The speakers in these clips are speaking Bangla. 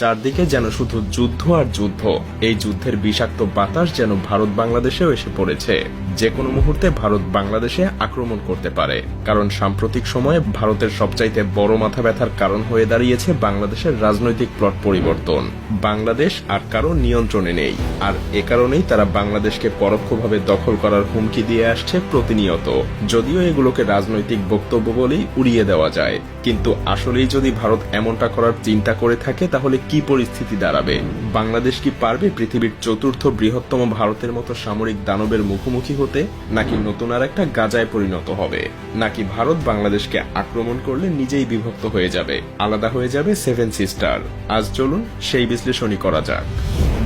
চারদিকে যেন শুধু যুদ্ধ আর যুদ্ধ। এই যুদ্ধের বিষাক্ত বাতাস যেন ভারত বাংলাদেশেও এসে পড়েছে। যে কোনো মুহূর্তে ভারত বাংলাদেশে আক্রমণ করতে পারে, কারণ সাম্প্রতিক সময়ে ভারতের সবচাইতে বড় মাথা ব্যথার কারণ হয়ে দাঁড়িয়েছে বাংলাদেশের রাজনৈতিক প্লট পরিবর্তন। বাংলাদেশ আর কারো নিয়ন্ত্রণে নেই, আর এ কারণেই তারা বাংলাদেশকে পরোক্ষভাবে দখল করার হুমকি দিয়ে আসছে প্রতিনিয়ত। যদিও এগুলোকে রাজনৈতিক বক্তব্য বলেই উড়িয়ে দেওয়া যায়, কিন্তু আসলেই যদি ভারত এমনটা করার চিন্তা করে থাকে তাহলে কি পরিস্থিতি দাঁড়াবে? বাংলাদেশ কি পারবে পৃথিবীর চতুর্থ বৃহত্তম ভারতের মতো সামরিক দানবের মুখোমুখি হতে, নাকি নতুন আর একটা গাজায় পরিণত হবে? নাকি ভারত বাংলাদেশকে আক্রমণ করলে নিজেই বিভক্ত হয়ে যাবে, আলাদা হয়ে যাবে সেভেন সিস্টার? আজ চলুন সেই বিশ্লেষণই করা যাক।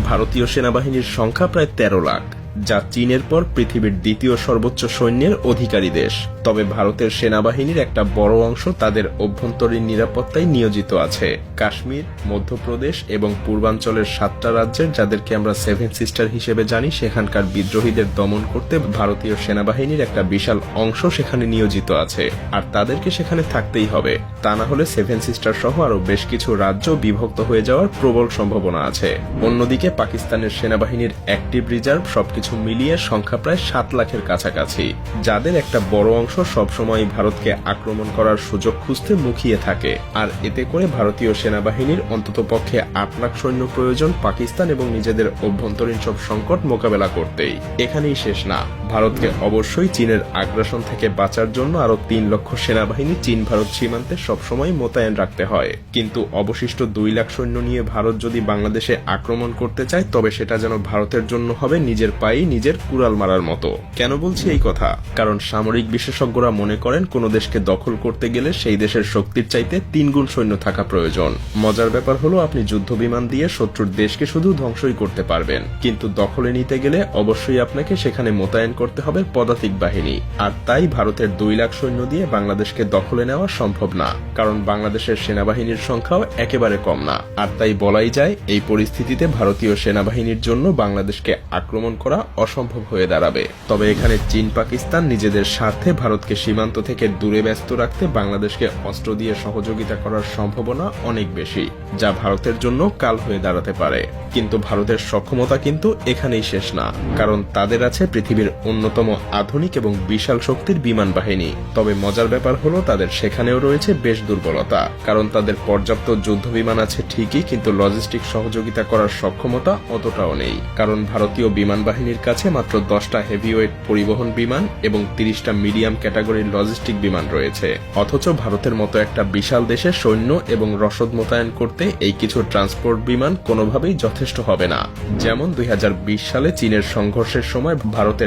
ভারতীয় সেনাবাহিনীর সংখ্যা প্রায় 13 লাখ, যা চীনের পর পৃথিবীর দ্বিতীয় সর্বোচ্চ সৈন্যের অধিকারী দেশ। তবে ভারতের সেনাবাহিনীর একটা বড় অংশ তাদের অভ্যন্তরীণ নিরাপত্তায় নিয়োজিত আছে। কাশ্মীর, মধ্যপ্রদেশ এবং পূর্বাঞ্চলের 7টা রাজ্যের, যাদেরকে আমরা সেভেন সিস্টার হিসেবে জানি, সেখানকার বিদ্রোহীদের দমন করতে ভারতীয় সেনাবাহিনীর একটা বিশাল অংশ সেখানে নিয়োজিত আছে, আর তাদেরকে সেখানে থাকতেই হবে। তা না হলে সেভেন সিস্টার সহ আরো বেশ কিছু রাজ্য বিভক্ত হয়ে যাওয়ার প্রবল সম্ভাবনা আছে। অন্যদিকে পাকিস্তানের সেনাবাহিনীর অ্যাক্টিভ রিজার্ভ সবকিছু মিলিয়ে সংখ্যা প্রায় 7 লাখের কাছাকাছি, যাদের একটা বড় অংশ সবসময় ভারতকে আক্রমণ করার সুযোগ খুঁজতে মুখিয়ে থাকে। আর এতে করে ভারতীয় সেনাবাহিনীর অন্ততপক্ষে 8 লাখ সৈন্য প্রয়োজন পাকিস্তান এবং নিজেদের অভ্যন্তরীণ সব সংকট মোকাবেলা করতেই। এখানেই শেষ না, ভারতকে অবশ্যই চীনের আগ্রাসন থেকে বাঁচার জন্য আরো 3 লক্ষ সেনাবাহিনী চীন ভারত সীমান্তে সবসময় মোতায়েন রাখতে হয়। কিন্তু অবশিষ্ট 2 লাখ সৈন্য নিয়ে ভারত যদি বাংলাদেশে আক্রমণ করতে চায়, তবে সেটা যেন ভারতের জন্য হবে নিজের পায়ে নিজের কুড়াল মারার মতো। কেন বলছি এই কথা? কারণ সামরিক বিশেষজ্ঞরা মনে করেন কোন দেশকে দখল করতে গেলে সেই দেশের শক্তির চাইতে 3 গুণ সৈন্য থাকা প্রয়োজন। মজার ব্যাপার হলো, আপনি যুদ্ধ বিমান দিয়ে শত্রুর দেশকে শুধু ধ্বংসই করতে পারবেন, কিন্তু দখলে নিতে গেলে অবশ্যই আপনাকে সেখানে মোতায়েন করতে হবে পদাতিক বাহিনী। আর তাই ভারতের 2 লাখ সৈন্য দিয়ে বাংলাদেশকে দখলে নেওয়া সম্ভব না, কারণ বাংলাদেশের সেনাবাহিনীর সংখ্যাও একেবারে কম না। আর তাই বলাই যায়, এই পরিস্থিতিতে ভারতীয় সেনাবাহিনীর জন্য বাংলাদেশকে আক্রমণ করা অসম্ভব হয়ে দাঁড়াবে। তবে এখানে চীন পাকিস্তান নিজেদের স্বার্থে ভারতকে সীমান্ত থেকে দূরে ব্যস্ত রাখতে বাংলাদেশকে অস্ত্র দিয়ে সহযোগিতা করার সম্ভাবনা অনেক বেশি, যা ভারতের জন্য কাল হয়ে দাঁড়াতে পারে। কিন্তু ভারতের সক্ষমতা কিন্তু এখানেই শেষ না, কারণ তাদের আছে পৃথিবীর অন্যতম আধুনিক এবং বিশাল শক্তির বিমান বাহিনী। তবে মজার ব্যাপার হলো, তাদের সেখানেও রয়েছে বেশ দুর্বলতা, কারণ তাদের পর্যাপ্ত যুদ্ধ বিমান আছে ঠিকই, কিন্তু লজিস্টিক সহযোগিতা করার সক্ষমতা অতটাও নেই। কারণ ভারতীয় বিমান বাহিনীর কাছে মাত্র 10টা হেভিওয়েট পরিবহন বিমান এবং 30টা মিডিয়াম ক্যাটাগরির লজিস্টিক বিমান রয়েছে। অথচ ভারতের মতো একটা বিশাল দেশে সৈন্য এবং রসদ মোতায়েন করতে এই কিছু ট্রান্সপোর্ট বিমান কোনোভাবেই যথেষ্ট হবে না। যেমন 2020 সালে চীনের সংঘর্ষের সময় ভারতের